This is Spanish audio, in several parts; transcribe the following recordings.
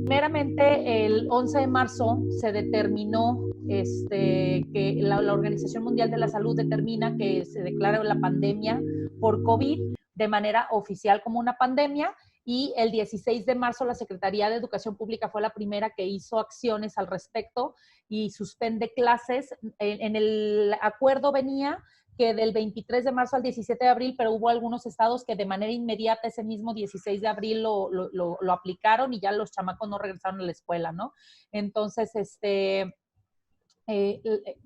Primeramente, el 11 de marzo se determinó que la Organización Mundial de la Salud determina que se declara la pandemia por COVID de manera oficial como una pandemia, y el 16 de marzo la Secretaría de Educación Pública fue la primera que hizo acciones al respecto y suspende clases. En el acuerdo venía que del 23 de marzo al 17 de abril, pero hubo algunos estados que de manera inmediata ese mismo 16 de abril lo aplicaron y ya los chamacos no regresaron a la escuela, ¿no? Entonces,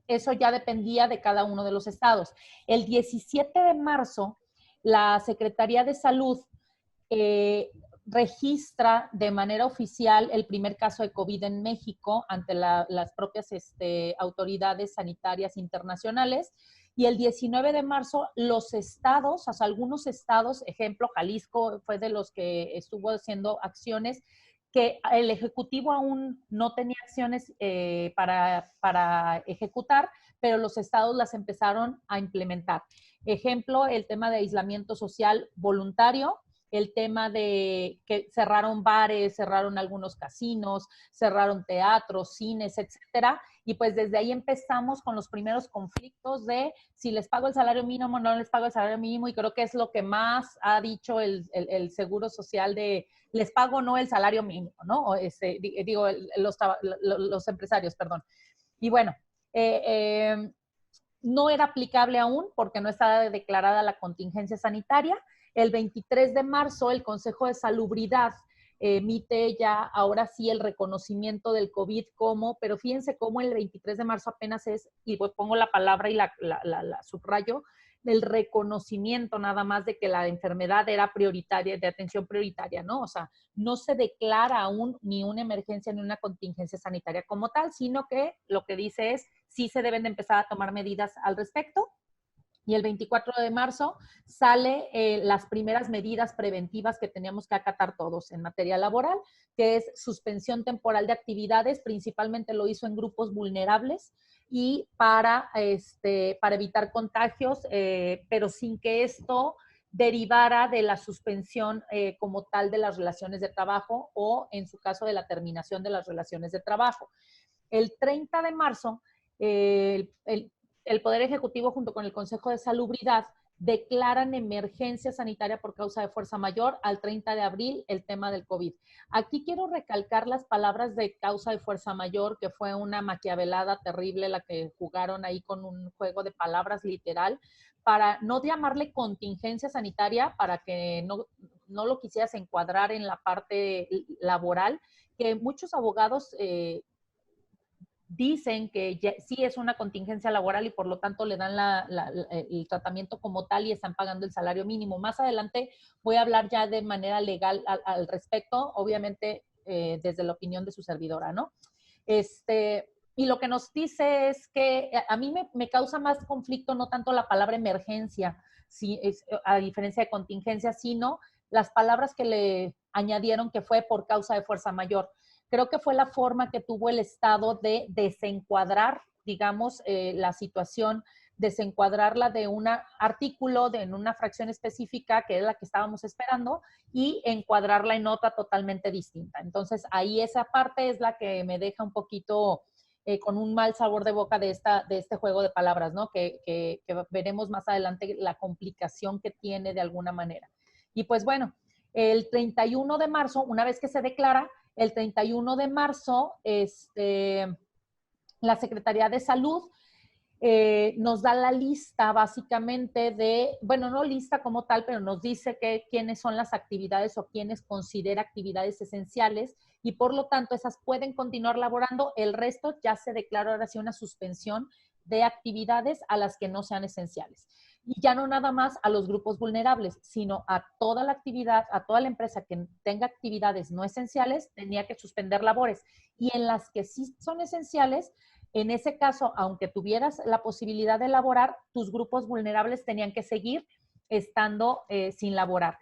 eso ya dependía de cada uno de los estados. El 17 de marzo, la Secretaría de Salud eh, registra de manera oficial el primer caso de COVID en México ante las propias autoridades sanitarias internacionales. Y el 19 de marzo, los estados, o sea, algunos estados, ejemplo, Jalisco fue de los que estuvo haciendo acciones, que el Ejecutivo aún no tenía acciones para ejecutar, pero los estados las empezaron a implementar. Ejemplo, el tema de aislamiento social voluntario, el tema de que cerraron bares, cerraron algunos casinos, cerraron teatros, cines, etcétera. Y pues desde ahí empezamos con los primeros conflictos de si les pago el salario mínimo o no les pago el salario mínimo, y creo que es lo que más ha dicho el Seguro Social de les pago o no el salario mínimo, ¿no? O digo, los empresarios, perdón. Y bueno, eh, eh, no era aplicable aún porque no estaba declarada la contingencia sanitaria. El 23 de marzo, el Consejo de Salubridad emite ya ahora sí el reconocimiento del COVID como, pero fíjense cómo el 23 de marzo apenas es, y pues pongo la palabra y la subrayo, el reconocimiento nada más de que la enfermedad era prioritaria, de atención prioritaria, ¿no? O sea, no se declara aún ni una emergencia ni una contingencia sanitaria como tal, sino que lo que dice es sí se deben de empezar a tomar medidas al respecto. Y el 24 de marzo sale las primeras medidas preventivas que teníamos que acatar todos en materia laboral, que es suspensión temporal de actividades, principalmente lo hizo en grupos vulnerables y para evitar contagios, pero sin que esto derivara de la suspensión como tal de las relaciones de trabajo o en su caso de la terminación de las relaciones de trabajo. El 30 de marzo, el Poder Ejecutivo junto con el Consejo de Salubridad declaran emergencia sanitaria por causa de fuerza mayor al 30 de abril el tema del COVID. Aquí quiero recalcar las palabras de causa de fuerza mayor, que fue una maquiavelada terrible la que jugaron ahí con un juego de palabras literal, para no llamarle contingencia sanitaria, para que no lo quisieras encuadrar en la parte laboral, que muchos abogados dicen que ya, sí es una contingencia laboral y por lo tanto le dan el tratamiento como tal y están pagando el salario mínimo. Más adelante voy a hablar ya de manera legal al respecto, obviamente desde la opinión de su servidora, ¿no? Y lo que nos dice es que a mí me causa más conflicto no tanto la palabra emergencia, a diferencia de contingencia, sino las palabras que le añadieron que fue por causa de fuerza mayor. Creo que fue la forma que tuvo el Estado de desencuadrar, digamos, la situación, desencuadrarla de un artículo, en una fracción específica, que es la que estábamos esperando, y encuadrarla en otra totalmente distinta. Entonces, ahí esa parte es la que me deja un poquito con un mal sabor de boca de este juego de palabras, ¿no? Que veremos más adelante la complicación que tiene de alguna manera. Y pues bueno, el 31 de marzo, una vez que se declara, el 31 de marzo, la Secretaría de Salud nos da la lista básicamente de, bueno, no lista como tal, pero nos dice quiénes son las actividades o quiénes considera actividades esenciales y por lo tanto esas pueden continuar laborando. El resto ya se declaró ahora sí una suspensión de actividades a las que no sean esenciales. Y ya no nada más a los grupos vulnerables, sino a toda la actividad, a toda la empresa que tenga actividades no esenciales, tenía que suspender labores. Y en las que sí son esenciales, en ese caso, aunque tuvieras la posibilidad de elaborar, tus grupos vulnerables tenían que seguir estando sin laborar.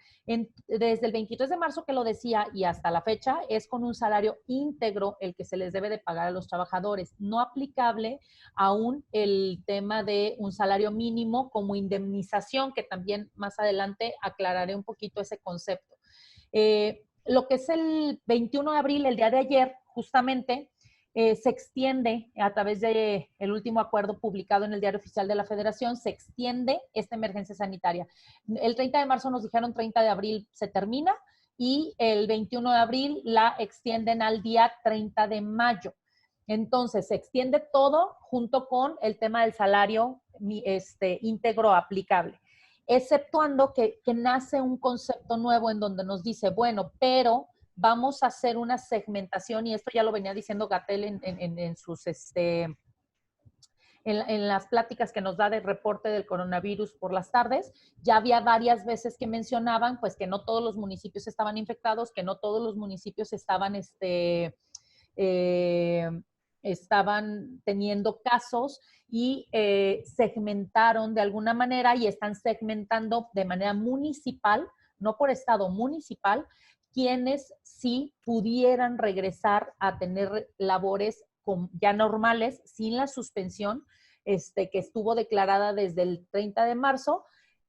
Desde el 23 de marzo que lo decía y hasta la fecha es con un salario íntegro el que se les debe de pagar a los trabajadores, no aplicable aún el tema de un salario mínimo como indemnización, que también más adelante aclararé un poquito ese concepto. Lo que es el 21 de abril, el día de ayer, justamente, se extiende a través del último acuerdo publicado en el Diario Oficial de la Federación, se extiende esta emergencia sanitaria. El 30 de marzo nos dijeron 30 de abril se termina y el 21 de abril la extienden al día 30 de mayo. Entonces, se extiende todo junto con el tema del salario íntegro aplicable, exceptuando que nace un concepto nuevo en donde nos dice, bueno, pero vamos a hacer una segmentación, y esto ya lo venía diciendo Gatell en las pláticas que nos da del reporte del coronavirus por las tardes. Ya había varias veces que mencionaban pues que no todos los municipios estaban infectados, que no todos los municipios estaban teniendo casos y segmentaron de alguna manera y están segmentando de manera municipal, no por estado, municipal, quienes sí pudieran regresar a tener labores ya normales, sin la suspensión que estuvo declarada desde el 30 de marzo.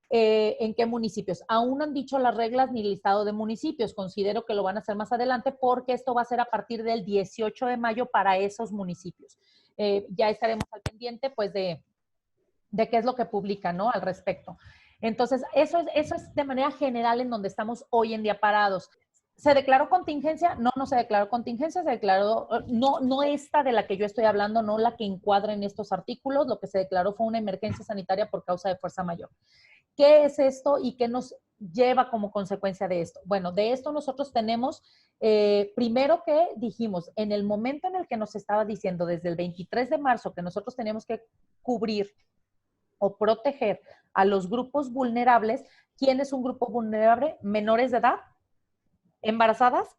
¿En qué municipios? Aún no han dicho las reglas ni listado de municipios. Considero que lo van a hacer más adelante porque esto va a ser a partir del 18 de mayo para esos municipios. Ya estaremos al pendiente pues de qué es lo que publican, ¿no? Al respecto. Entonces, eso es de manera general en donde estamos hoy en día parados. ¿Se declaró contingencia? No, no se declaró contingencia, se declaró, no esta de la que yo estoy hablando, no la que encuadra en estos artículos, lo que se declaró fue una emergencia sanitaria por causa de fuerza mayor. ¿Qué es esto y qué nos lleva como consecuencia de esto? Bueno, de esto nosotros tenemos, primero que dijimos, en el momento en el que nos estaba diciendo desde el 23 de marzo que nosotros teníamos que cubrir o proteger a los grupos vulnerables. ¿Quién es un grupo vulnerable? Menores de edad, embarazadas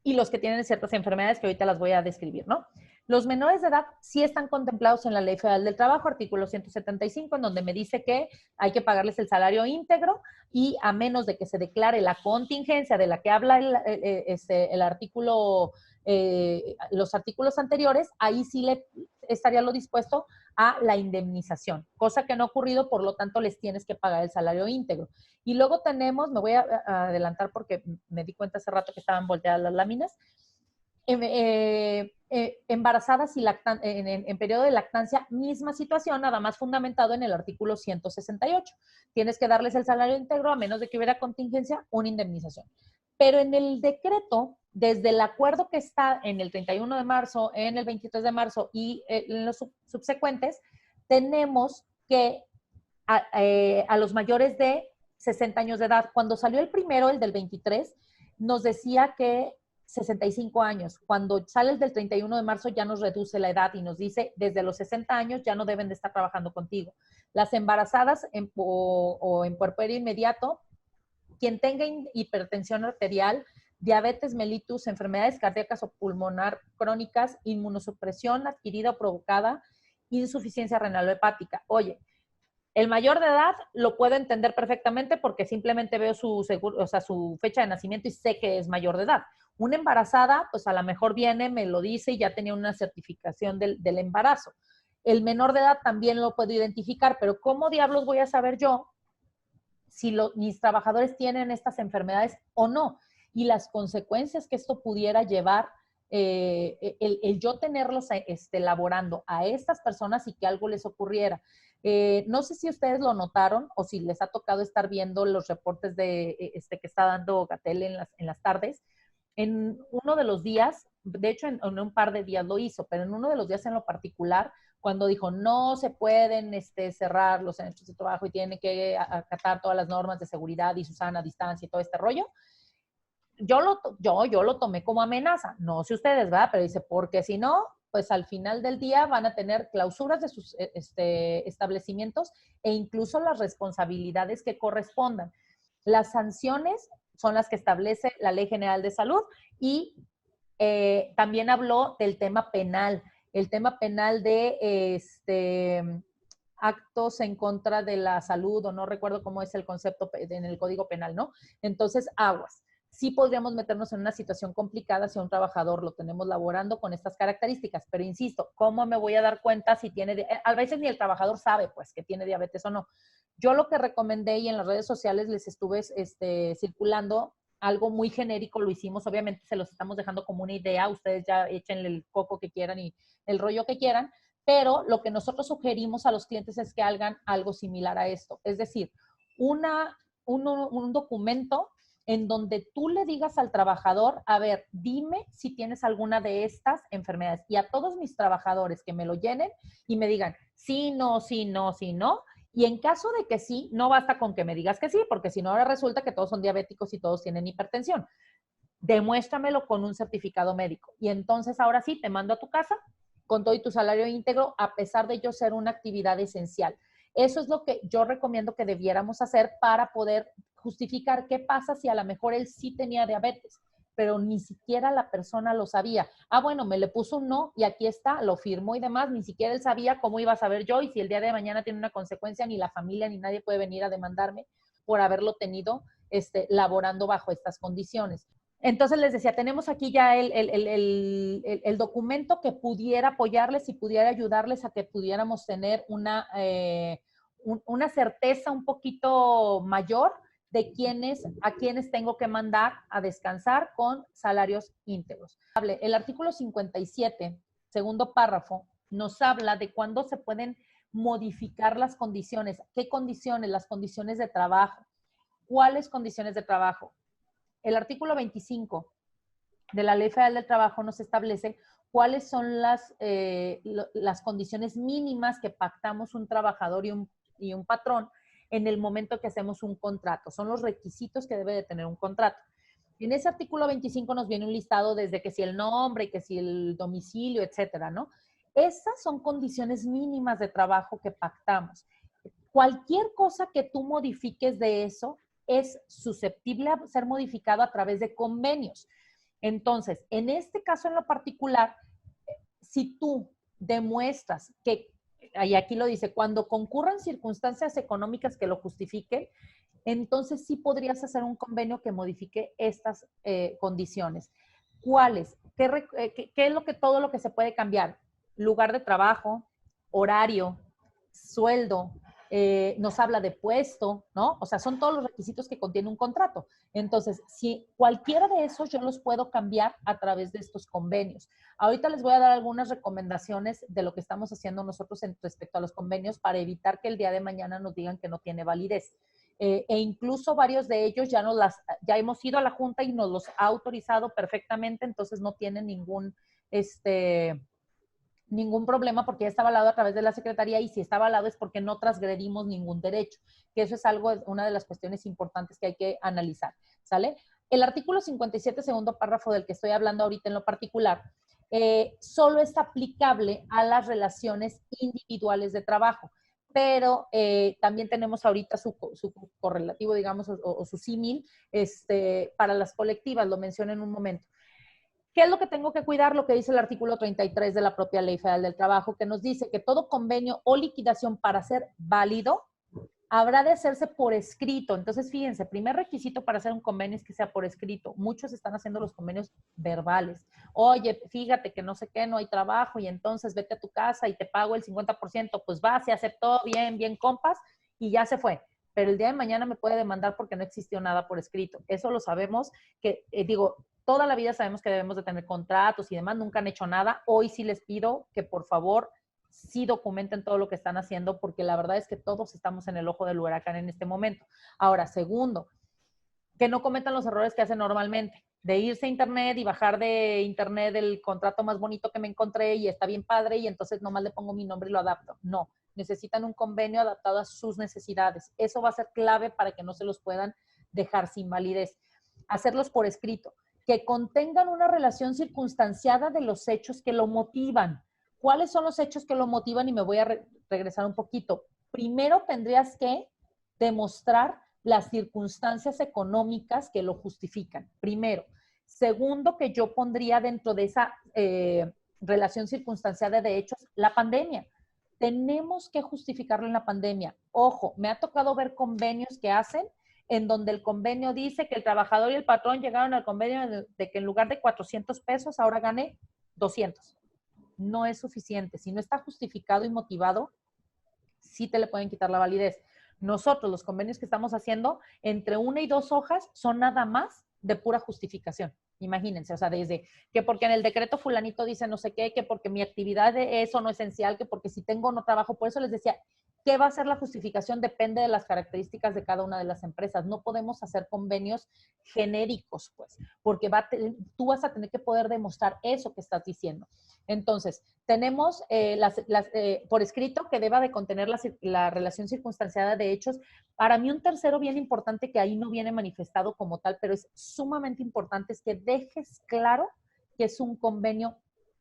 y los que tienen ciertas enfermedades que ahorita las voy a describir, ¿no? Los menores de edad sí están contemplados en la Ley Federal del Trabajo, artículo 175, en donde me dice que hay que pagarles el salario íntegro y a menos de que se declare la contingencia de la que habla el artículo, los artículos anteriores, ahí sí le estaría lo dispuesto a la indemnización, cosa que no ha ocurrido, por lo tanto les tienes que pagar el salario íntegro. Y luego tenemos, me voy a adelantar porque me di cuenta hace rato que estaban volteadas las láminas, embarazadas y en periodo de lactancia, misma situación, nada más fundamentado en el artículo 168. Tienes que darles el salario íntegro a menos de que hubiera contingencia, una indemnización. Pero en el decreto, desde el acuerdo que está en el 31 de marzo, en el 23 de marzo y en los subsecuentes, tenemos que a los mayores de 60 años de edad. Cuando salió el primero, el del 23, nos decía que 65 años. Cuando sales del 31 de marzo ya nos reduce la edad y nos dice desde los 60 años ya no deben de estar trabajando contigo. Las embarazadas o en puerperio inmediato, quien tenga hipertensión arterial, diabetes mellitus, enfermedades cardíacas o pulmonar crónicas, inmunosupresión adquirida o provocada, insuficiencia renal o hepática. Oye, el mayor de edad lo puedo entender perfectamente porque simplemente veo su fecha de nacimiento y sé que es mayor de edad. Una embarazada, pues a lo mejor viene, me lo dice y ya tenía una certificación del embarazo. El menor de edad también lo puedo identificar, pero ¿cómo diablos voy a saber yo si mis trabajadores tienen estas enfermedades o no? Y las consecuencias que esto pudiera llevar, el yo tenerlos laborando a estas personas y que algo les ocurriera. No sé si ustedes lo notaron o si les ha tocado estar viendo los reportes que está dando Gatell en las tardes. En uno de los días, de hecho en un par de días lo hizo, pero en uno de los días en lo particular, cuando dijo no se pueden cerrar los centros de trabajo y tienen que acatar todas las normas de seguridad y su sana distancia y todo este rollo, yo lo tomé como amenaza. No sé ustedes, ¿verdad? Pero dice, porque si no, pues al final del día van a tener clausuras de sus establecimientos e incluso las responsabilidades que correspondan. Las sanciones son las que establece la Ley General de Salud y también habló del tema penal, el tema penal de actos en contra de la salud, o no recuerdo cómo es el concepto en el Código Penal, ¿no? Entonces, aguas. Sí podríamos meternos en una situación complicada si a un trabajador lo tenemos laborando con estas características, pero insisto, ¿cómo me voy a dar cuenta si tiene, a veces ni el trabajador sabe pues que tiene diabetes o no? Yo lo que recomendé y en las redes sociales les estuve circulando algo muy genérico, lo hicimos, obviamente se los estamos dejando como una idea, ustedes ya échenle el coco que quieran y el rollo que quieran, pero lo que nosotros sugerimos a los clientes es que hagan algo similar a esto, es decir, un documento en donde tú le digas al trabajador, a ver, dime si tienes alguna de estas enfermedades. Y a todos mis trabajadores que me lo llenen y me digan, sí, no, sí, no, sí, no. Y en caso de que sí, no basta con que me digas que sí, porque si no, ahora resulta que todos son diabéticos y todos tienen hipertensión. Demuéstramelo con un certificado médico. Y entonces ahora sí, te mando a tu casa con todo y tu salario íntegro, a pesar de ello ser una actividad esencial. Eso es lo que yo recomiendo que debiéramos hacer para poder justificar qué pasa si a lo mejor él sí tenía diabetes, pero ni siquiera la persona lo sabía. Ah, bueno, me le puso un no y aquí está, lo firmó y demás, ni siquiera él sabía cómo iba a saber yo, y si el día de mañana tiene una consecuencia, ni la familia ni nadie puede venir a demandarme por haberlo tenido laborando bajo estas condiciones. Entonces les decía, tenemos aquí ya el documento que pudiera apoyarles y pudiera ayudarles a que pudiéramos tener una certeza un poquito mayor de a quienes tengo que mandar a descansar con salarios íntegros. El artículo 57, segundo párrafo, nos habla de cuándo se pueden modificar las condiciones. ¿Qué condiciones? Las condiciones de trabajo. ¿Cuáles condiciones de trabajo? El artículo 25 de la Ley Federal del Trabajo nos establece cuáles son las condiciones mínimas que pactamos un trabajador y un patrón en el momento que hacemos un contrato. Son los requisitos que debe de tener un contrato. En ese artículo 25 nos viene un listado desde que si el nombre, que si el domicilio, etcétera, ¿no? Esas son condiciones mínimas de trabajo que pactamos. Cualquier cosa que tú modifiques de eso es susceptible a ser modificado a través de convenios. Entonces, en este caso en lo particular, si tú demuestras que, y aquí lo dice, cuando concurran circunstancias económicas que lo justifiquen, entonces sí podrías hacer un convenio que modifique estas condiciones. ¿Cuáles? ¿Qué es todo lo que se puede cambiar? Lugar de trabajo, horario, sueldo, nos habla de puesto, ¿no? O sea, son todos los requisitos que contiene un contrato. Entonces, si cualquiera de esos yo los puedo cambiar a través de estos convenios. Ahorita les voy a dar algunas recomendaciones de lo que estamos haciendo nosotros respecto a los convenios para evitar que el día de mañana nos digan que no tiene validez. E incluso varios de ellos ya hemos ido a la Junta y nos los ha autorizado perfectamente, entonces no tienen ningún problema porque ya está avalado a través de la Secretaría, y si está avalado es porque no transgredimos ningún derecho, que eso es una de las cuestiones importantes que hay que analizar, ¿sale? El artículo 57, segundo párrafo del que estoy hablando ahorita en lo particular, solo es aplicable a las relaciones individuales de trabajo, pero también tenemos ahorita su correlativo, digamos, o su símil para las colectivas, lo mencioné en un momento. ¿Qué es lo que tengo que cuidar? Lo que dice el artículo 33 de la propia Ley Federal del Trabajo, que nos dice que todo convenio o liquidación para ser válido habrá de hacerse por escrito. Entonces, fíjense, primer requisito para hacer un convenio es que sea por escrito. Muchos están haciendo los convenios verbales. Oye, fíjate que no sé qué, no hay trabajo y entonces vete a tu casa y te pago el 50%. Pues va, se aceptó, bien, bien compas, y ya se fue. Pero el día de mañana me puede demandar porque no existió nada por escrito. Eso lo sabemos, que toda la vida sabemos que debemos de tener contratos y demás, nunca han hecho nada. Hoy sí les pido que por favor sí documenten todo lo que están haciendo, porque la verdad es que todos estamos en el ojo del huracán en este momento. Ahora, segundo, que no cometan los errores que hacen normalmente, de irse a internet y bajar de internet el contrato más bonito que me encontré y está bien padre y entonces nomás le pongo mi nombre y lo adapto. No, necesitan un convenio adaptado a sus necesidades. Eso va a ser clave para que no se los puedan dejar sin validez. Hacerlos por escrito, que contengan una relación circunstanciada de los hechos que lo motivan. ¿Cuáles son los hechos que lo motivan? Y me voy a regresar un poquito. Primero tendrías que demostrar las circunstancias económicas que lo justifican. Primero. Segundo, que yo pondría dentro de esa relación circunstanciada de hechos la pandemia. tenemos que justificarlo en la pandemia. Ojo, me ha tocado ver convenios que hacen en donde el convenio dice que el trabajador y el patrón llegaron al convenio de que en lugar de 400 pesos ahora gane 200. No es suficiente. Si no está justificado y motivado, sí te le pueden quitar la validez. Nosotros, los convenios que estamos haciendo, entre 1 y 2 hojas son nada más de pura justificación. Imagínense, o sea, desde que porque en el decreto fulanito dice no sé qué, que porque mi actividad de eso no es esencial, que porque si tengo no trabajo. Por eso les decía, ¿qué va a ser la justificación? Depende de las características de cada una de las empresas. No podemos hacer convenios genéricos, pues, porque tú vas a tener que poder demostrar eso que estás diciendo. Entonces, tenemos por escrito que deba de contener la relación circunstanciada de hechos. Para mí un tercero bien importante que ahí no viene manifestado como tal, pero es sumamente importante, es que dejes claro que es un convenio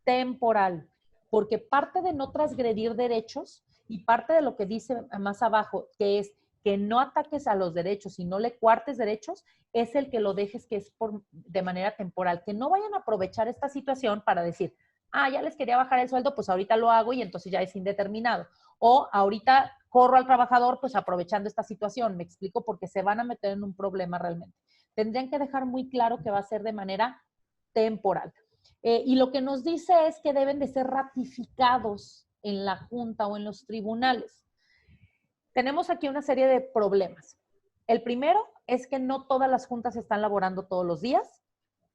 temporal, porque parte de no transgredir derechos y parte de lo que dice más abajo, que es que no ataques a los derechos y no le cuartes derechos, es el que lo dejes que es de manera temporal, que no vayan a aprovechar esta situación para decir, ya les quería bajar el sueldo, pues ahorita lo hago y entonces ya es indeterminado. O ahorita corro al trabajador, pues aprovechando esta situación. Me explico, porque se van a meter en un problema realmente. Tendrían que dejar muy claro que va a ser de manera temporal. Y lo que nos dice es que deben de ser ratificados en la Junta o en los tribunales. Tenemos aquí una serie de problemas. El primero es que no todas las juntas están laborando todos los días.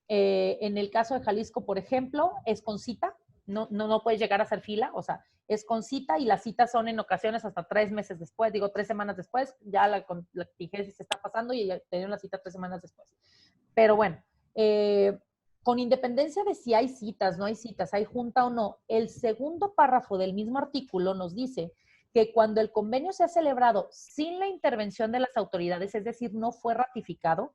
En el caso de Jalisco, por ejemplo, es con cita, no puedes llegar a hacer fila, o sea, es con cita y las citas son en ocasiones hasta 3 meses después, 3 semanas después, ya la contingencia se está pasando y ya tienen la cita 3 semanas después. Pero bueno, con independencia de si hay citas, no hay citas, hay junta o no, el segundo párrafo del mismo artículo nos dice que cuando el convenio se ha celebrado sin la intervención de las autoridades, es decir, no fue ratificado,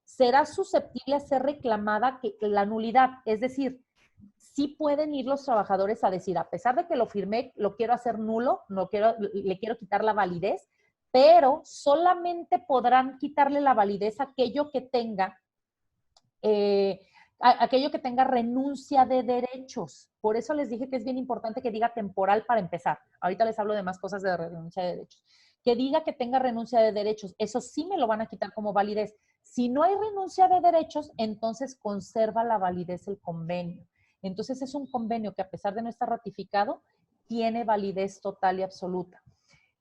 será susceptible a ser reclamada la nulidad. Es decir, sí pueden ir los trabajadores a decir, a pesar de que lo firmé, lo quiero hacer nulo, le quiero quitar la validez, pero solamente podrán quitarle la validez a aquello que tenga renuncia de derechos. Por eso les dije que es bien importante que diga temporal para empezar. Ahorita les hablo de más cosas de renuncia de derechos. Que diga que tenga renuncia de derechos, eso sí me lo van a quitar como validez. Si no hay renuncia de derechos, entonces conserva la validez el convenio. Entonces es un convenio que, a pesar de no estar ratificado, tiene validez total y absoluta.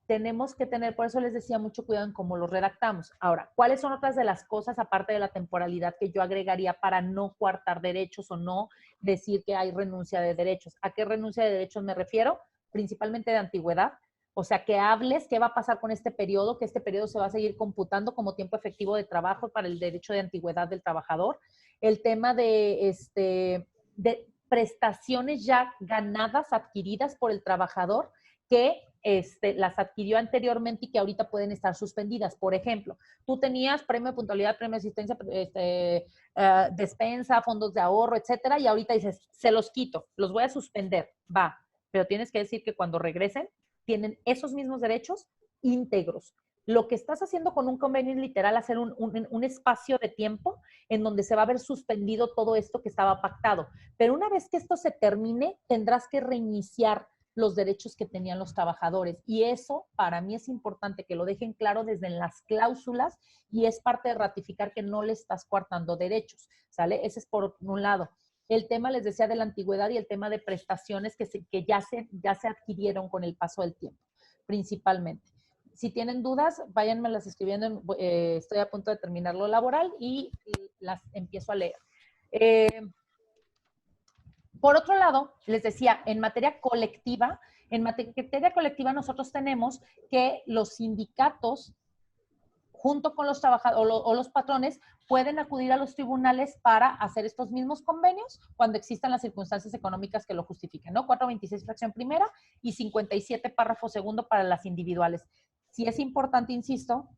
Tenemos que tener, por eso les decía, mucho cuidado en cómo lo redactamos. Ahora, ¿cuáles son otras de las cosas, aparte de la temporalidad, que yo agregaría para no coartar derechos o no decir que hay renuncia de derechos? ¿A qué renuncia de derechos me refiero? Principalmente de antigüedad. O sea, que hables qué va a pasar con este periodo, que este periodo se va a seguir computando como tiempo efectivo de trabajo para el derecho de antigüedad del trabajador. El tema de prestaciones ya ganadas, adquiridas por el trabajador, que las adquirió anteriormente y que ahorita pueden estar suspendidas. Por ejemplo, tú tenías premio de puntualidad, premio de asistencia, despensa, fondos de ahorro, etcétera, y ahorita dices, se los quito, los voy a suspender, va, pero tienes que decir que cuando regresen tienen esos mismos derechos íntegros. Lo que estás haciendo con un convenio es literal hacer un espacio de tiempo en donde se va a ver suspendido todo esto que estaba pactado. Pero una vez que esto se termine, tendrás que reiniciar los derechos que tenían los trabajadores. Y eso para mí es importante que lo dejen claro desde las cláusulas, y es parte de ratificar que no le estás coartando derechos, ¿sale? Ese es por un lado. El tema, les decía, de la antigüedad y el tema de prestaciones que ya se adquirieron con el paso del tiempo, principalmente. Si tienen dudas, váyanmelas escribiendo. Estoy a punto de terminar lo laboral y las empiezo a leer. Por otro lado, les decía, en materia colectiva nosotros tenemos que los sindicatos, junto con los trabajadores o los patrones, pueden acudir a los tribunales para hacer estos mismos convenios cuando existan las circunstancias económicas que lo justifiquen, ¿no? 426 fracción primera y 57 párrafo segundo para las individuales. Sí es importante, insisto,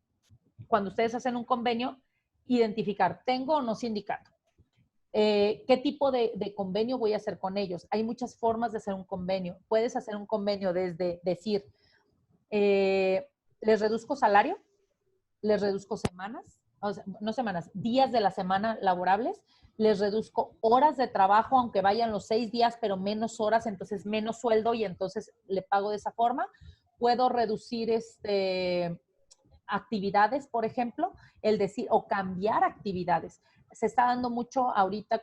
cuando ustedes hacen un convenio, identificar, ¿tengo o no sindicato? ¿Qué tipo de convenio voy a hacer con ellos? Hay muchas formas de hacer un convenio. Puedes hacer un convenio desde decir, les reduzco salario, les reduzco semanas, o sea, no semanas, días de la semana laborables, les reduzco horas de trabajo, aunque vayan los 6 días, pero menos horas, entonces menos sueldo y entonces le pago de esa forma. Puedo reducir actividades, por ejemplo, el decir, o cambiar actividades. Se está dando mucho ahorita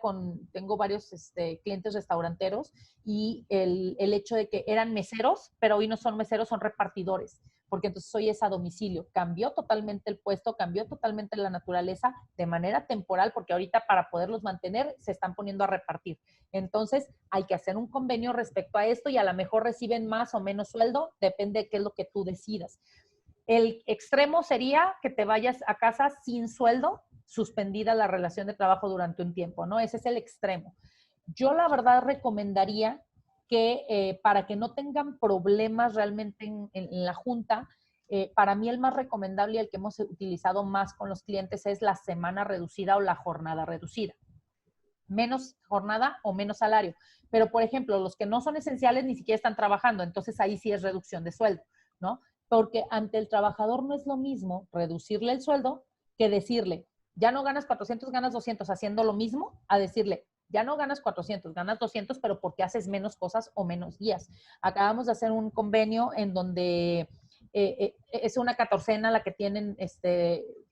tengo varios clientes restauranteros y el hecho de que eran meseros, pero hoy no son meseros, son repartidores, porque entonces hoy es a domicilio. Cambió totalmente el puesto, cambió totalmente la naturaleza de manera temporal, porque ahorita para poderlos mantener se están poniendo a repartir. Entonces hay que hacer un convenio respecto a esto y a lo mejor reciben más o menos sueldo, depende de qué es lo que tú decidas. El extremo sería que te vayas a casa sin sueldo, suspendida la relación de trabajo durante un tiempo, ¿no? Ese es el extremo. Yo la verdad recomendaría que para que no tengan problemas realmente en la junta, para mí el más recomendable y el que hemos utilizado más con los clientes es la semana reducida o la jornada reducida. Menos jornada o menos salario. Pero, por ejemplo, los que no son esenciales ni siquiera están trabajando, entonces ahí sí es reducción de sueldo, ¿no? Porque ante el trabajador no es lo mismo reducirle el sueldo que decirle, ya no ganas 400, ganas 200 haciendo lo mismo, a decirle, ya no ganas 400, ganas 200, pero porque haces menos cosas o menos días. Acabamos de hacer un convenio en donde es una catorcena la que tienen,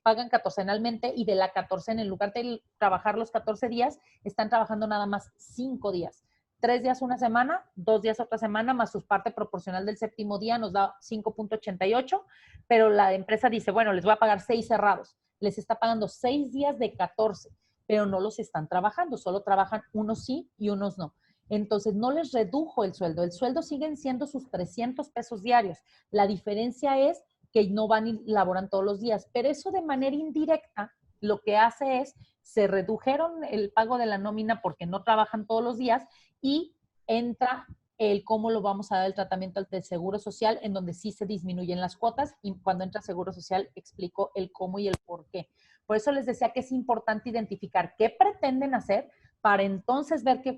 pagan catorcenalmente y de la catorcena, en lugar de trabajar los 14 días, están trabajando nada más 5 días. 3 días una semana, 2 días otra semana, más su parte proporcional del séptimo día nos da 5.88, pero la empresa dice, bueno, les voy a pagar 6 cerrados. Les está pagando 6 días de 14, pero no los están trabajando, solo trabajan unos sí y unos no. Entonces no les redujo el sueldo siguen siendo sus 300 pesos diarios. La diferencia es que no van y laboran todos los días, pero eso de manera indirecta lo que hace es, se redujeron el pago de la nómina porque no trabajan todos los días y entra el cómo lo vamos a dar el tratamiento del Seguro Social, en donde sí se disminuyen las cuotas y cuando entra Seguro Social explico el cómo y el por qué. Por eso les decía que es importante identificar qué pretenden hacer para entonces ver qué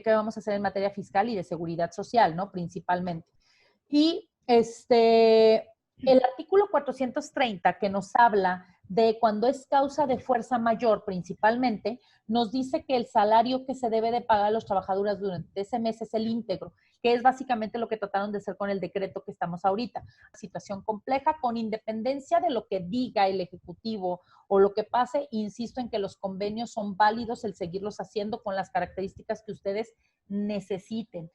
vamos a hacer en materia fiscal y de seguridad social, ¿no? Principalmente. Y el artículo 430 que nos habla de cuando es causa de fuerza mayor principalmente, nos dice que el salario que se debe de pagar a los trabajadores durante ese mes es el íntegro, que es básicamente lo que trataron de hacer con el decreto que estamos ahorita. Situación compleja, con independencia de lo que diga el Ejecutivo o lo que pase, insisto en que los convenios son válidos el seguirlos haciendo con las características que ustedes necesiten.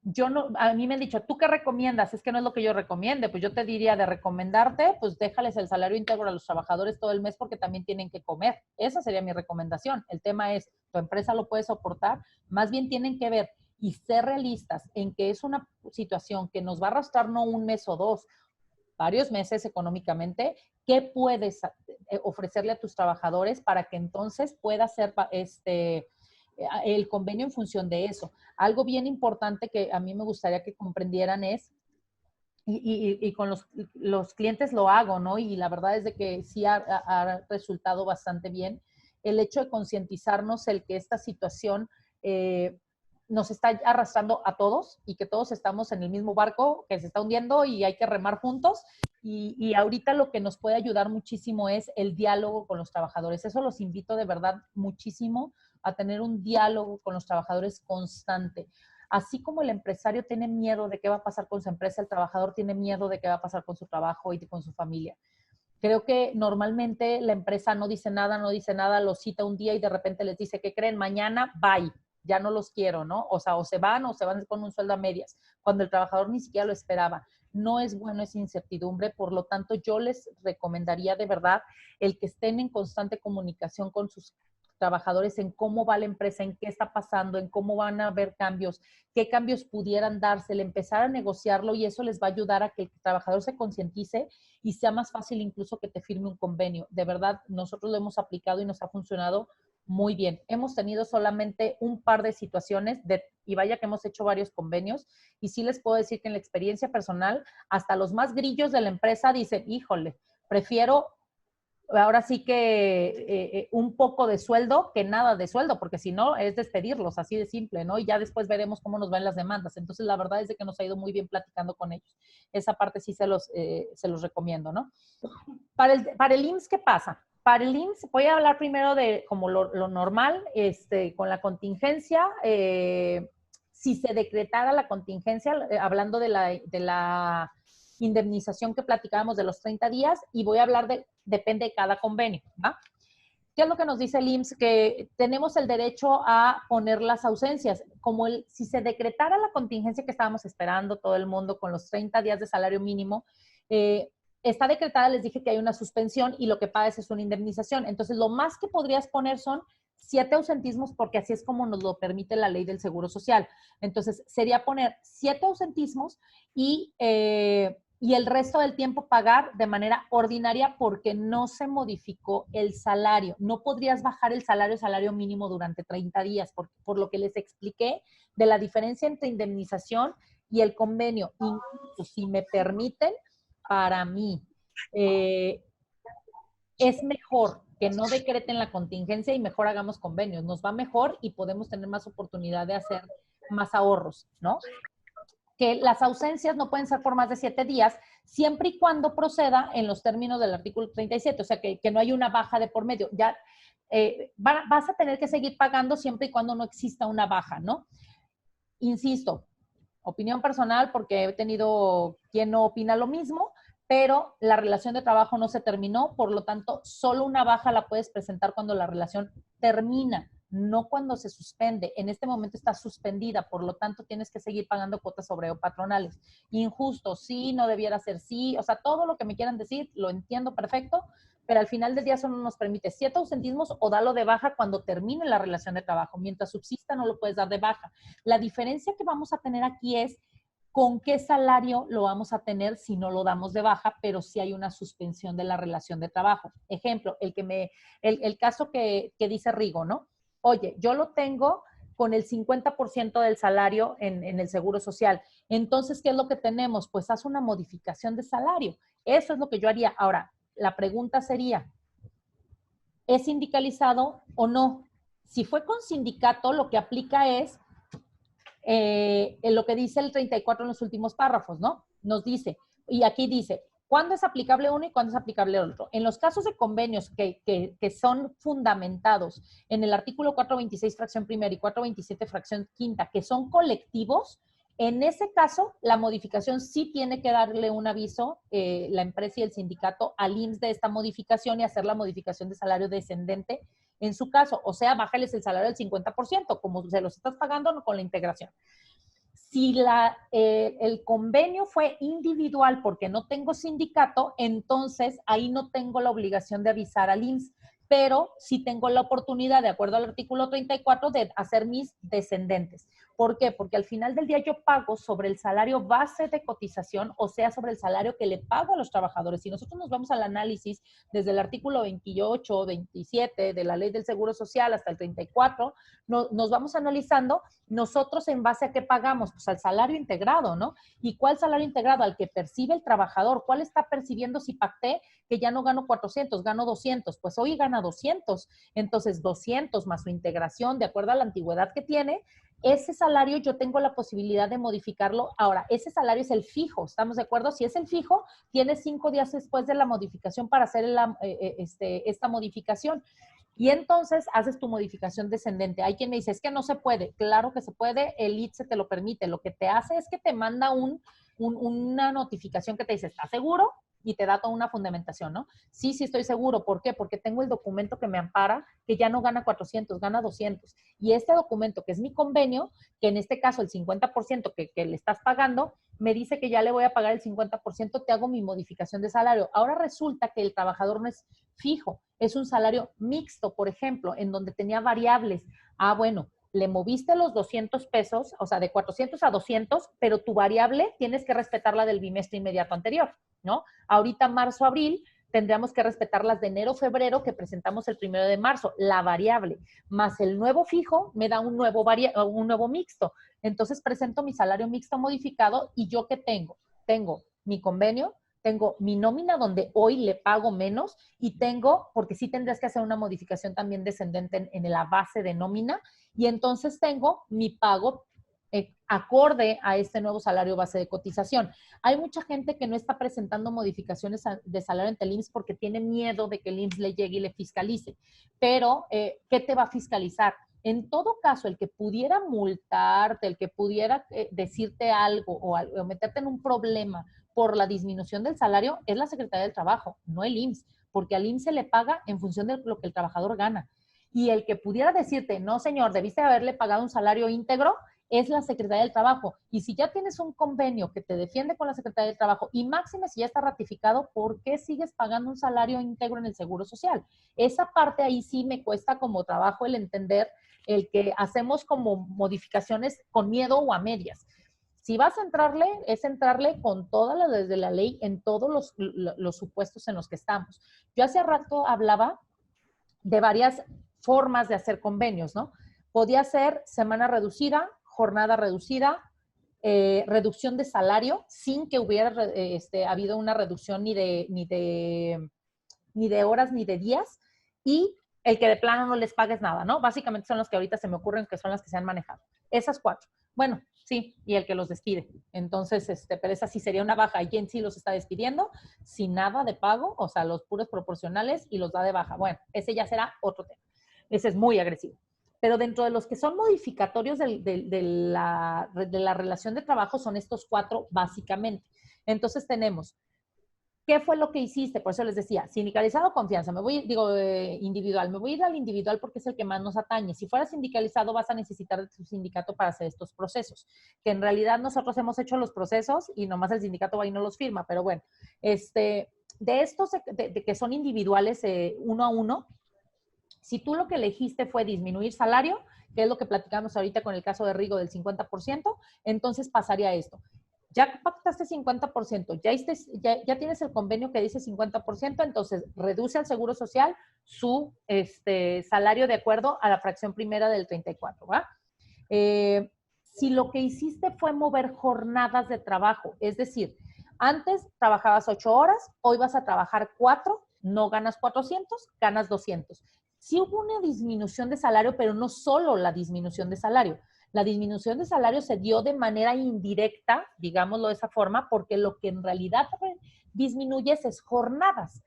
Yo no, a mí me han dicho, ¿tú qué recomiendas? Es que no es lo que yo recomiende. Pues yo te diría de recomendarte, pues déjales el salario íntegro a los trabajadores todo el mes porque también tienen que comer. Esa sería mi recomendación. El tema es, ¿tu empresa lo puede soportar? Más bien tienen que ver y ser realistas en que es una situación que nos va a arrastrar no un mes o dos, varios meses económicamente. ¿Qué puedes ofrecerle a tus trabajadores para que entonces pueda ser el convenio en función de eso? Algo bien importante que a mí me gustaría que comprendieran es, y con los clientes lo hago, ¿no? Y la verdad es de que sí ha resultado bastante bien el hecho de concientizarnos el que esta situación nos está arrastrando a todos y que todos estamos en el mismo barco que se está hundiendo y hay que remar juntos. Y ahorita lo que nos puede ayudar muchísimo es el diálogo con los trabajadores. Eso los invito de verdad muchísimo a tener un diálogo con los trabajadores constante. Así como el empresario tiene miedo de qué va a pasar con su empresa, el trabajador tiene miedo de qué va a pasar con su trabajo y con su familia. Creo que normalmente la empresa no dice nada, los cita un día y de repente les dice, ¿qué creen? Mañana, bye, ya no los quiero, ¿no? O sea, o se van con un sueldo a medias, cuando el trabajador ni siquiera lo esperaba. No es bueno esa incertidumbre, por lo tanto, yo les recomendaría de verdad el que estén en constante comunicación con sus trabajadores en cómo va la empresa, en qué está pasando, en cómo van a haber cambios, qué cambios pudieran darse, el empezar a negociarlo y eso les va a ayudar a que el trabajador se concientice y sea más fácil incluso que te firme un convenio. De verdad, nosotros lo hemos aplicado y nos ha funcionado muy bien. Hemos tenido solamente un par de situaciones y vaya que hemos hecho varios convenios y sí les puedo decir que en la experiencia personal, hasta los más grillos de la empresa dicen, híjole, prefiero ahora sí que un poco de sueldo que nada de sueldo, porque si no es despedirlos, así de simple, ¿no? Y ya después veremos cómo nos van las demandas. Entonces, la verdad es de que nos ha ido muy bien platicando con ellos. Esa parte sí se los recomiendo, ¿no? Para el IMSS, ¿qué pasa? para el IMSS voy a hablar primero de como lo normal, con la contingencia. Si se decretara la contingencia, hablando de la indemnización que platicábamos de los 30 días, y voy a hablar depende de cada convenio, ¿va? ¿Qué es lo que nos dice el IMSS? Que tenemos el derecho a poner las ausencias. Como si se decretara la contingencia que estábamos esperando todo el mundo con los 30 días de salario mínimo, está decretada, les dije que hay una suspensión y lo que pagas es una indemnización. Entonces, lo más que podrías poner son 7 ausentismos, porque así es como nos lo permite la ley del Seguro Social. Entonces, sería poner 7 ausentismos y el resto del tiempo pagar de manera ordinaria, porque no se modificó el salario. No podrías bajar el salario mínimo durante 30 días, por lo que les expliqué de la diferencia entre indemnización y el convenio. Incluso, si me permiten, para mí es mejor que no decreten la contingencia y mejor hagamos convenios. Nos va mejor y podemos tener más oportunidad de hacer más ahorros, ¿no? Que las ausencias no pueden ser por más de 7 días, siempre y cuando proceda en los términos del artículo 37, o sea, que no hay una baja de por medio. Ya vas a tener que seguir pagando siempre y cuando no exista una baja, ¿no? Insisto, opinión personal, porque he tenido quien no opina lo mismo, pero la relación de trabajo no se terminó, por lo tanto, solo una baja la puedes presentar cuando la relación termina, no cuando se suspende. En este momento está suspendida, por lo tanto, tienes que seguir pagando cuotas obrero patronales. Injusto, sí, no debiera ser sí, o sea, todo lo que me quieran decir, lo entiendo perfecto, pero al final del día solo nos permite 7 ausentismos o darlo de baja cuando termine la relación de trabajo. Mientras subsista, no lo puedes dar de baja. La diferencia que vamos a tener aquí es con qué salario lo vamos a tener si no lo damos de baja, pero si hay una suspensión de la relación de trabajo. Ejemplo, el caso que dice Rigo, ¿no? Oye, yo lo tengo con el 50% del salario en el Seguro Social. Entonces, ¿qué es lo que tenemos? Pues haz una modificación de salario. Eso es lo que yo haría. Ahora, la pregunta sería, ¿es sindicalizado o no? Si fue con sindicato, lo que aplica es en lo que dice el 34 en los últimos párrafos, ¿no? Nos dice, y aquí dice, ¿cuándo es aplicable uno y cuándo es aplicable el otro? En los casos de convenios que son fundamentados en el artículo 426 fracción primera y 427 fracción quinta, que son colectivos, en ese caso, la modificación sí tiene que darle un aviso, la empresa y el sindicato, al IMSS de esta modificación y hacer la modificación de salario descendente en su caso. O sea, bájales el salario del 50%, como se los estás pagando con la integración. Si el convenio fue individual porque no tengo sindicato, entonces ahí no tengo la obligación de avisar al IMSS, pero sí tengo la oportunidad, de acuerdo al artículo 34, de hacer mis descendentes. ¿Por qué? Porque al final del día yo pago sobre el salario base de cotización, o sea, sobre el salario que le pago a los trabajadores. Si nosotros nos vamos al análisis desde el artículo 28, 27 de la Ley del Seguro Social hasta el 34, nos vamos analizando nosotros en base a qué pagamos, pues al salario integrado, ¿no? ¿Y cuál salario integrado? Al que percibe el trabajador. ¿Cuál está percibiendo si pacté que ya no gano 400, gano 200? Pues hoy gana 200. Entonces, 200 más su integración, de acuerdo a la antigüedad que tiene, ese salario yo tengo la posibilidad de modificarlo. Ahora, ese salario es el fijo, ¿estamos de acuerdo? Si es el fijo, tienes 5 días después de la modificación para hacer esta modificación. Y entonces haces tu modificación descendente. Hay quien me dice, es que no se puede. Claro que se puede, el ITSE te lo permite. Lo que te hace es que te manda una notificación que te dice, ¿estás seguro? Y te da toda una fundamentación, ¿no? Sí, sí estoy seguro. ¿Por qué? Porque tengo el documento que me ampara, que ya no gana 400, gana 200. Y este documento, que es mi convenio, que en este caso el 50% que le estás pagando, me dice que ya le voy a pagar el 50%, te hago mi modificación de salario. Ahora resulta que el trabajador no es fijo, es un salario mixto, por ejemplo, en donde tenía variables. Ah, bueno, le moviste los 200 pesos, o sea, de 400 a 200, pero tu variable tienes que respetarla del bimestre inmediato anterior, ¿no? Ahorita marzo, abril, tendríamos que respetar las de enero, febrero, que presentamos el 1 de marzo, la variable, más el nuevo fijo me da un nuevo mixto. Entonces presento mi salario mixto modificado y ¿yo qué tengo? Tengo mi convenio, tengo mi nómina donde hoy le pago menos y tengo, porque sí tendrías que hacer una modificación también descendente en la base de nómina, y entonces tengo mi pago acorde a este nuevo salario base de cotización. Hay mucha gente que no está presentando modificaciones de salario ante el IMSS porque tiene miedo de que el IMSS le llegue y le fiscalice. Pero, ¿qué te va a fiscalizar? En todo caso, el que pudiera multarte, el que pudiera decirte algo o meterte en un problema por la disminución del salario es la Secretaría del Trabajo, no el IMSS, porque al IMSS se le paga en función de lo que el trabajador gana. Y el que pudiera decirte, no señor, debiste haberle pagado un salario íntegro, es la Secretaría del Trabajo. Y si ya tienes un convenio que te defiende con la Secretaría del Trabajo, y máxime si ya está ratificado, ¿por qué sigues pagando un salario íntegro en el Seguro Social? Esa parte ahí sí me cuesta como trabajo el entender el que hacemos como modificaciones con miedo o a medias. Si vas a entrarle, es entrarle con todas las desde la ley en todos los supuestos en los que estamos. Yo hace rato hablaba de varias formas de hacer convenios, ¿no? Podía ser semana reducida, jornada reducida, reducción de salario sin que hubiera habido una reducción ni de horas ni de días, y el que de plano no les pagues nada, ¿no? Básicamente son los que ahorita se me ocurren que son las que se han manejado. Esas 4. Bueno, sí, y el que los despide. Entonces, pero esa sí sería una baja. ¿Y en sí los está despidiendo? Sin nada de pago, o sea, los puros proporcionales y los da de baja. Bueno, ese ya será otro tema. Ese es muy agresivo. Pero dentro de los que son modificatorios de la relación de trabajo son estos 4 básicamente. Entonces tenemos, ¿qué fue lo que hiciste? Por eso les decía, sindicalizado, confianza. Individual. Me voy a ir al individual porque es el que más nos atañe. Si fuera sindicalizado, vas a necesitar de tu sindicato para hacer estos procesos. Que en realidad nosotros hemos hecho los procesos y nomás el sindicato va y no los firma. Pero bueno, de estos de que son individuales uno a uno, si tú lo que elegiste fue disminuir salario, que es lo que platicamos ahorita con el caso de Rigo del 50%, entonces pasaría esto. Ya pactaste 50%, ya tienes el convenio que dice 50%, entonces reduce al Seguro Social su salario de acuerdo a la fracción primera del 34, ¿va? Si lo que hiciste fue mover jornadas de trabajo, es decir, antes trabajabas 8 horas, hoy vas a trabajar 4, no ganas 400, ganas 200. Sí hubo una disminución de salario, pero no solo la disminución de salario. La disminución de salario se dio de manera indirecta, digámoslo de esa forma, porque lo que en realidad disminuyes es jornadas.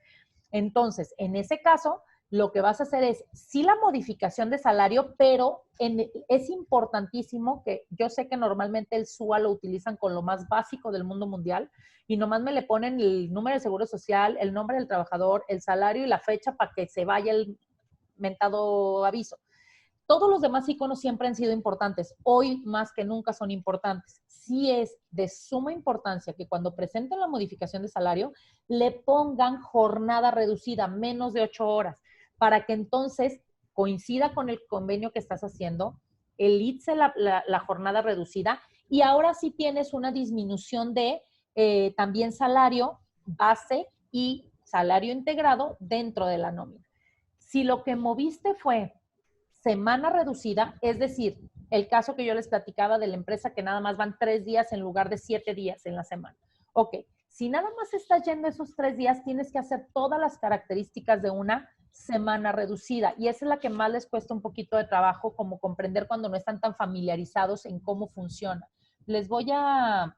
Entonces, en ese caso, lo que vas a hacer es sí la modificación de salario, pero es importantísimo que yo sé que normalmente el SUA lo utilizan con lo más básico del mundo mundial y nomás me le ponen el número de seguro social, el nombre del trabajador, el salario y la fecha para que se vaya el mentado aviso. Todos los demás iconos siempre han sido importantes. Hoy más que nunca son importantes. Sí es de suma importancia que cuando presenten la modificación de salario le pongan jornada reducida, menos de 8 horas, para que entonces coincida con el convenio que estás haciendo, elitse la jornada reducida y ahora sí tienes una disminución de también salario base y salario integrado dentro de la nómina. Si lo que moviste fue semana reducida, es decir, el caso que yo les platicaba de la empresa que nada más van 3 días en lugar de 7 días en la semana. Ok, si nada más estás yendo esos 3 días, tienes que hacer todas las características de una semana reducida y esa es la que más les cuesta un poquito de trabajo, como comprender cuando no están tan familiarizados en cómo funciona. Me voy a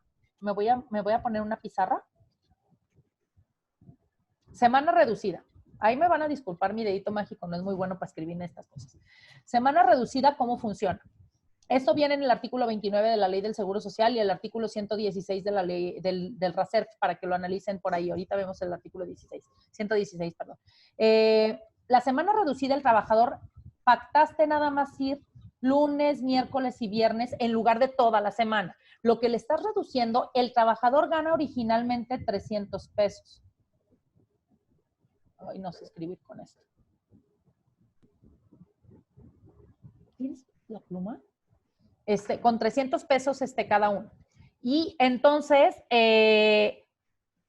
poner una pizarra. Semana reducida. Ahí me van a disculpar, mi dedito mágico no es muy bueno para escribir en estas cosas. Semana reducida, ¿cómo funciona? Esto viene en el artículo 29 de la Ley del Seguro Social y el artículo 116 de la ley del RASERF, para que lo analicen por ahí. Ahorita vemos el artículo 116, perdón. La semana reducida, el trabajador pactaste nada más ir lunes, miércoles y viernes en lugar de toda la semana. Lo que le estás reduciendo, el trabajador gana originalmente 300 pesos. Ay, no sé escribir con esto. ¿Tienes la pluma? Con 300 pesos cada uno. Y entonces,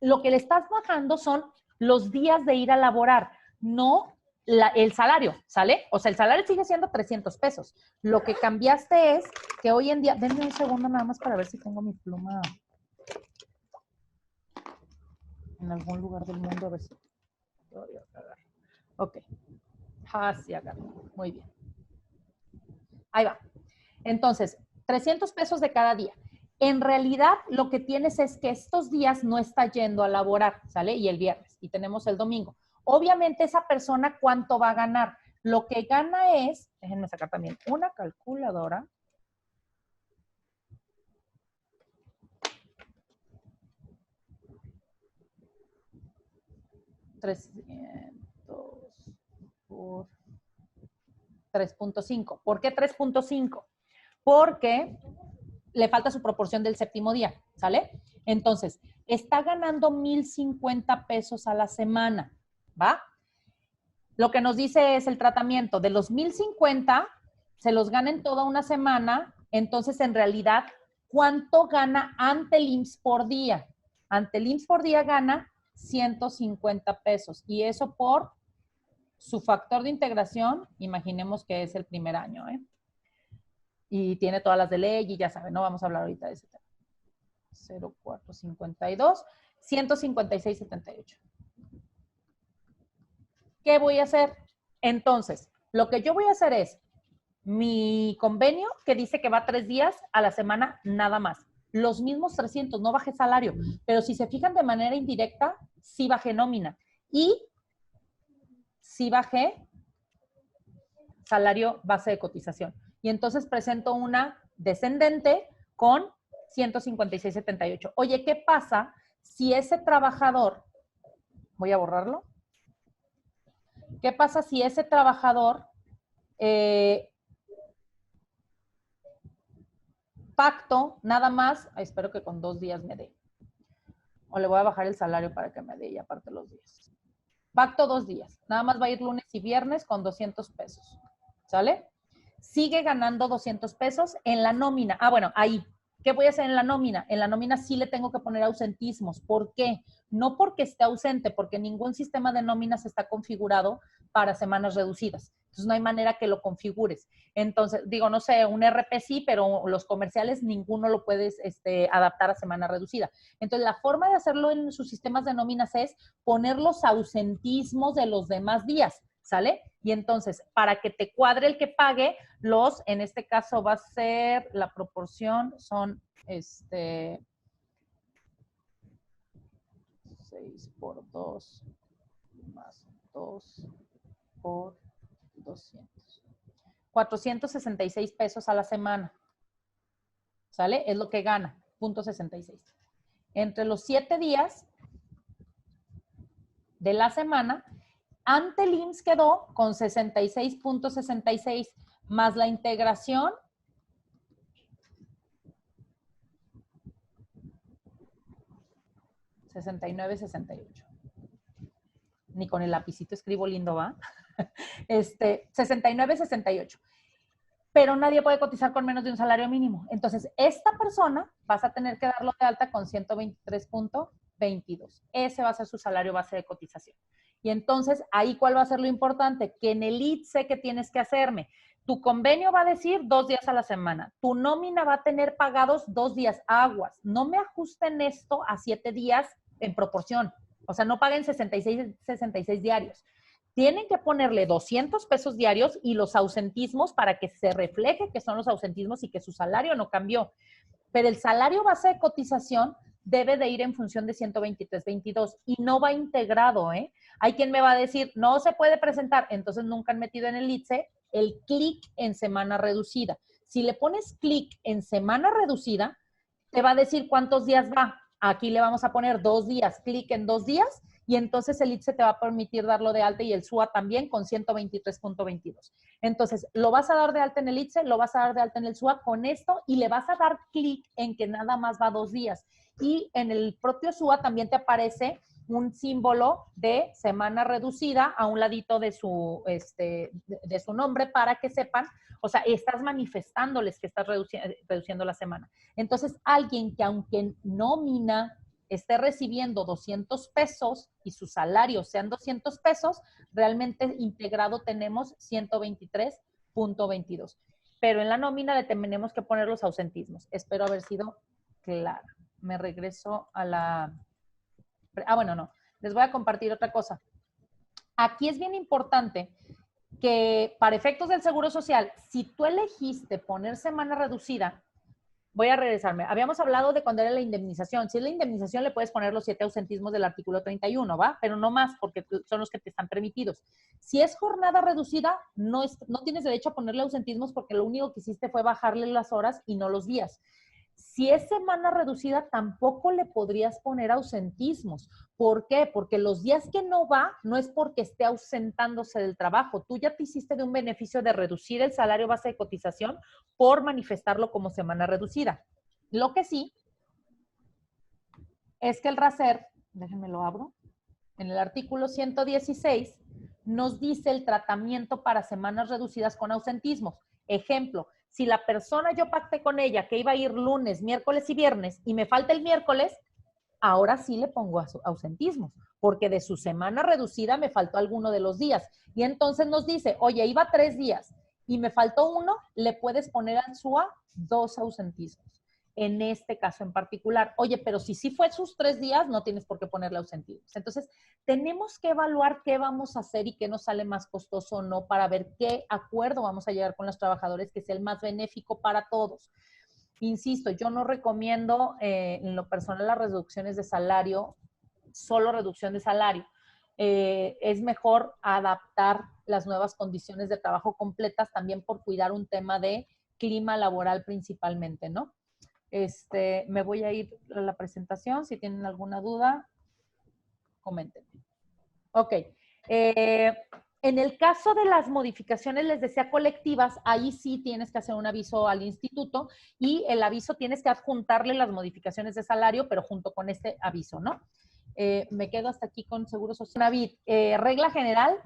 lo que le estás bajando son los días de ir a laborar, no el salario, ¿sale? O sea, el salario sigue siendo 300 pesos. Lo que cambiaste es que hoy en día, denme un segundo nada más para ver si tengo mi pluma en algún lugar del mundo, a ver si voy a agarrar. Ok. Así agarro. Muy bien. Ahí va. Entonces, 300 pesos de cada día. En realidad, lo que tienes es que estos días no está yendo a laborar, ¿sale? Y el viernes, y tenemos el domingo. Obviamente, esa persona, ¿cuánto va a ganar? Lo que gana es, déjenme sacar también una calculadora. $300 por 3.5. ¿Por qué 3.5? Porque le falta su proporción del séptimo día, ¿sale? Entonces, está ganando 1,050 pesos a la semana, ¿va? Lo que nos dice es el tratamiento. De los 1,050, se los gana en toda una semana, entonces en realidad, ¿cuánto gana ante el IMSS por día? Ante el IMSS por día gana 150 pesos. Y eso por su factor de integración, imaginemos que es el primer año, ¿eh? Y tiene todas las de ley y ya saben, no vamos a hablar ahorita de ese tema. 0,452, 156,78. ¿Qué voy a hacer? Entonces, lo que yo voy a hacer es mi convenio que dice que va 3 días a la semana nada más. Los mismos 300, no bajé salario, pero si se fijan de manera indirecta, sí bajé nómina y sí bajé salario base de cotización. Y entonces presento una descendente con 156,78. Oye, ¿qué pasa si ese trabajador, voy a borrarlo, qué pasa si ese trabajador pacto nada más, espero que con 2 días me dé, o le voy a bajar el salario para que me dé y aparte los días. Pacto 2 días, nada más va a ir lunes y viernes con 200 pesos, ¿sale? Sigue ganando 200 pesos en la nómina. Ah, bueno, ahí. ¿Qué voy a hacer en la nómina? En la nómina sí le tengo que poner ausentismos. ¿Por qué? No porque esté ausente, porque ningún sistema de nóminas está configurado para semanas reducidas. Entonces no hay manera que lo configures. Entonces, digo, no sé, un RP sí, pero los comerciales ninguno lo puedes adaptar a semana reducida. Entonces, la forma de hacerlo en sus sistemas de nóminas es poner los ausentismos de los demás días. ¿Sale? Y entonces, para que te cuadre el que pague, en este caso va a ser, la proporción son, 6 por 2 más 2 por 200. 466 pesos a la semana. ¿Sale? Es lo que gana, 0.66. Entre los 7 días de la semana, ante el IMSS quedó con 66.66 más la integración, $69.68. Ni con el lapicito escribo lindo, ¿va? 69.68. Pero nadie puede cotizar con menos de un salario mínimo. Entonces, esta persona vas a tener que darlo de alta con 123.22. Ese va a ser su salario base de cotización. Y entonces, ahí, ¿cuál va a ser lo importante? Que en el ITSE que tienes que hacerme. Tu convenio va a decir 2 días a la semana. Tu nómina va a tener pagados 2 días. Aguas. No me ajusten esto a 7 días en proporción. O sea, no paguen 66 diarios. Tienen que ponerle 200 pesos diarios y los ausentismos para que se refleje que son los ausentismos y que su salario no cambió. Pero el salario base de cotización debe de ir en función de 123.22 y no va integrado, ¿eh? Hay quien me va a decir, no se puede presentar, entonces nunca han metido en el ITSE el clic en semana reducida. Si le pones clic en semana reducida, te va a decir cuántos días va. Aquí le vamos a poner 2 días, clic en 2 días, y entonces el ITSE te va a permitir darlo de alta y el SUA también con 123.22. Entonces, lo vas a dar de alta en el ITSE, lo vas a dar de alta en el SUA con esto y le vas a dar clic en que nada más va 2 días. Y en el propio SUA también te aparece un símbolo de semana reducida a un ladito de su nombre para que sepan, o sea, estás manifestándoles que estás reduciendo la semana. Entonces, alguien que aunque nómina esté recibiendo 200 pesos y su salario sean 200 pesos, realmente integrado tenemos 123.22. Pero en la nómina le tenemos que poner los ausentismos. Espero haber sido clara. Me regreso a la... Ah, bueno, no. Les voy a compartir otra cosa. Aquí es bien importante que para efectos del Seguro Social, si tú elegiste poner semana reducida, voy a regresarme. Habíamos hablado de cuando era la indemnización. Si es la indemnización, le puedes poner los 7 ausentismos del artículo 31, ¿va? Pero no más, porque son los que te están permitidos. Si es jornada reducida, no tienes derecho a ponerle ausentismos porque lo único que hiciste fue bajarle las horas y no los días. Si es semana reducida, tampoco le podrías poner ausentismos. ¿Por qué? Porque los días que no va, no es porque esté ausentándose del trabajo. Tú ya te hiciste de un beneficio de reducir el salario base de cotización por manifestarlo como semana reducida. Lo que sí es que el RASER, déjenme lo abro, en el artículo 116 nos dice el tratamiento para semanas reducidas con ausentismos. Ejemplo, si la persona yo pacté con ella que iba a ir lunes, miércoles y viernes y me falta el miércoles, ahora sí le pongo ausentismos, porque de su semana reducida me faltó alguno de los días. Y entonces nos dice, oye, iba 3 días y me faltó uno, le puedes poner al SUA 2 ausentismos. En este caso en particular, oye, pero si sí fue sus 3 días, no tienes por qué ponerle ausentismos. Entonces, tenemos que evaluar qué vamos a hacer y qué nos sale más costoso o no para ver qué acuerdo vamos a llegar con los trabajadores que sea el más benéfico para todos. Insisto, yo no recomiendo en lo personal las reducciones de salario, solo reducción de salario. Es mejor adaptar las nuevas condiciones de trabajo completas también por cuidar un tema de clima laboral principalmente, ¿no? Me voy a ir a la presentación. Si tienen alguna duda, comenten. Ok. En el caso de las modificaciones, les decía colectivas, ahí sí tienes que hacer un aviso al instituto y el aviso tienes que adjuntarle las modificaciones de salario, pero junto con este aviso, ¿no? Me quedo hasta aquí con Seguro Social. Navid, regla general,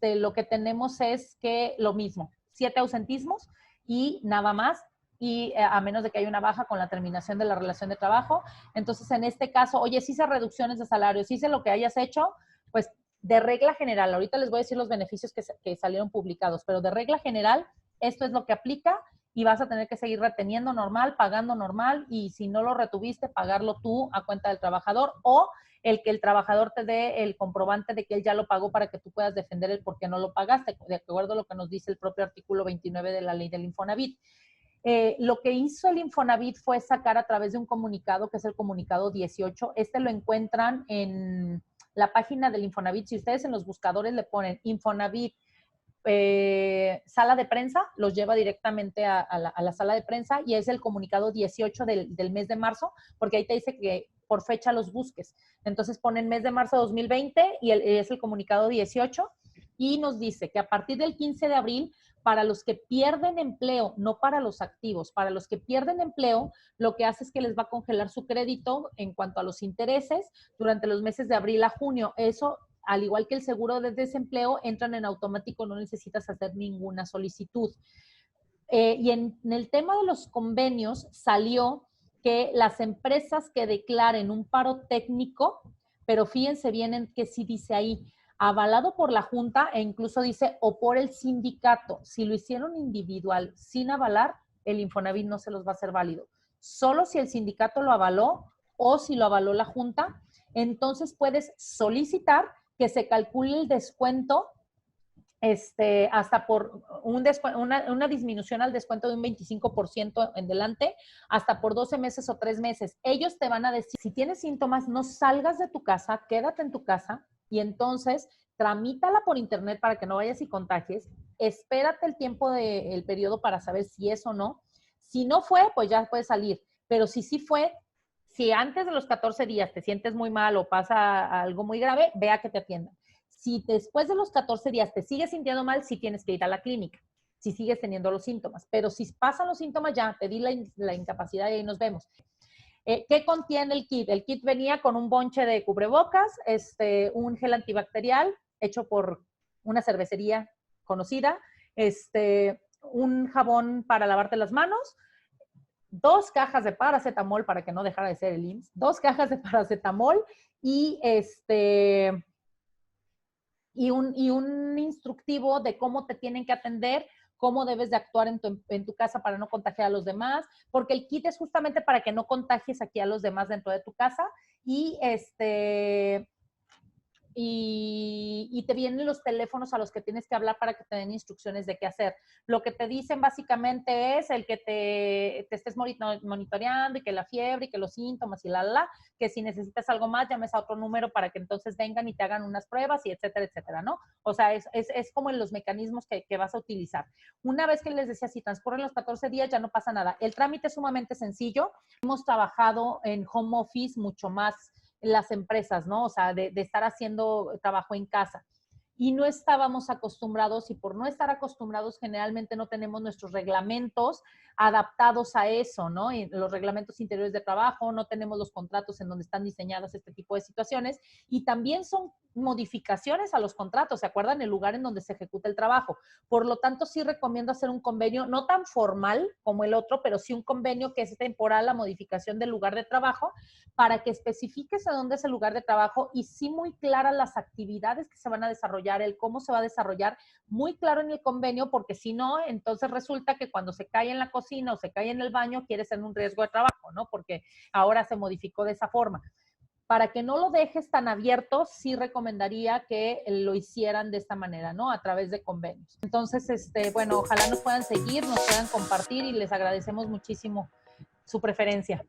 lo que tenemos es que lo mismo, 7 ausentismos y nada más, y a menos de que haya una baja con la terminación de la relación de trabajo. Entonces, en este caso, oye, sí hice reducciones de salario, sí hice lo que hayas hecho, pues de regla general, ahorita les voy a decir los beneficios que salieron publicados, pero de regla general, esto es lo que aplica y vas a tener que seguir reteniendo normal, pagando normal, y si no lo retuviste, pagarlo tú a cuenta del trabajador, o el que el trabajador te dé el comprobante de que él ya lo pagó para que tú puedas defender el por qué no lo pagaste, de acuerdo a lo que nos dice el propio artículo 29 de la ley del Infonavit. Lo que hizo el Infonavit fue sacar a través de un comunicado, que es el comunicado 18. Lo encuentran en la página del Infonavit. Si ustedes en los buscadores le ponen Infonavit sala de prensa, los lleva directamente a la sala de prensa, y es el comunicado 18 del mes de marzo, porque ahí te dice que por fecha los busques. Entonces ponen mes de marzo de 2020 y es el comunicado 18, y nos dice que a partir del 15 de abril, para los que pierden empleo, no para los activos, para los que pierden empleo, lo que hace es que les va a congelar su crédito en cuanto a los intereses durante los meses de abril a junio. Eso, al igual que el seguro de desempleo, entran en automático, no necesitas hacer ninguna solicitud. Y en el tema de los convenios salió que las empresas que declaren un paro técnico, pero fíjense bien en que sí dice ahí, avalado por la Junta, e incluso dice, o por el sindicato. Si lo hicieron individual sin avalar, el Infonavit no se los va a hacer válido. Solo si el sindicato lo avaló o si lo avaló la Junta, entonces puedes solicitar que se calcule el descuento hasta por una disminución al descuento de un 25% en delante, hasta por 12 meses o 3 meses. Ellos te van a decir, si tienes síntomas, no salgas de tu casa, quédate en tu casa, y entonces tramítala por internet para que no vayas y contagies. Espérate el tiempo del periodo para saber si es o no. Si no fue, pues ya puedes salir. Pero si sí fue, si antes de los 14 días te sientes muy mal o pasa algo muy grave, ve a que te atiendan. Si después de los 14 días te sigues sintiendo mal, sí tienes que ir a la clínica, si sigues teniendo los síntomas. Pero si pasan los síntomas, ya te di la incapacidad y ahí nos vemos. ¿Qué contiene el kit? El kit venía con un bonche de cubrebocas, un gel antibacterial hecho por una cervecería conocida, un jabón para lavarte las manos, 2 cajas de paracetamol para que no dejara de ser el IMSS, 2 cajas de paracetamol y y un instructivo de cómo te tienen que atender, cómo debes de actuar en tu casa para no contagiar a los demás, porque el kit es justamente para que no contagies aquí a los demás dentro de tu casa. Y y te vienen los teléfonos a los que tienes que hablar para que te den instrucciones de qué hacer. Lo que te dicen básicamente es el que te estés monitoreando y que la fiebre y que los síntomas y que si necesitas algo más llames a otro número para que entonces vengan y te hagan unas pruebas y etcétera, etcétera, ¿no? O sea, es como en los mecanismos que vas a utilizar. Una vez que les decía, si transcurren los 14 días ya no pasa nada. El trámite es sumamente sencillo. Hemos trabajado en home office mucho más las empresas, ¿no? O sea, de estar haciendo trabajo en casa. Y no estábamos acostumbrados, y por no estar acostumbrados generalmente no tenemos nuestros reglamentos adaptados a eso, ¿no? Y los reglamentos interiores de trabajo, no tenemos los contratos en donde están diseñadas este tipo de situaciones, y también son modificaciones a los contratos, ¿se acuerdan? El lugar en donde se ejecuta el trabajo. Por lo tanto, sí recomiendo hacer un convenio, no tan formal como el otro, pero sí un convenio que es temporal, la modificación del lugar de trabajo, para que especifiques a dónde es el lugar de trabajo y sí muy claras las actividades que se van a desarrollar, el cómo se va a desarrollar, muy claro en el convenio, porque si no, entonces resulta que cuando se cae en la cocina o se cae en el baño, quiere ser un riesgo de trabajo, ¿no? Porque ahora se modificó de esa forma. Para que no lo dejes tan abierto, sí recomendaría que lo hicieran de esta manera, ¿no? A través de convenios. Entonces, bueno, ojalá nos puedan seguir, nos puedan compartir y les agradecemos muchísimo su preferencia.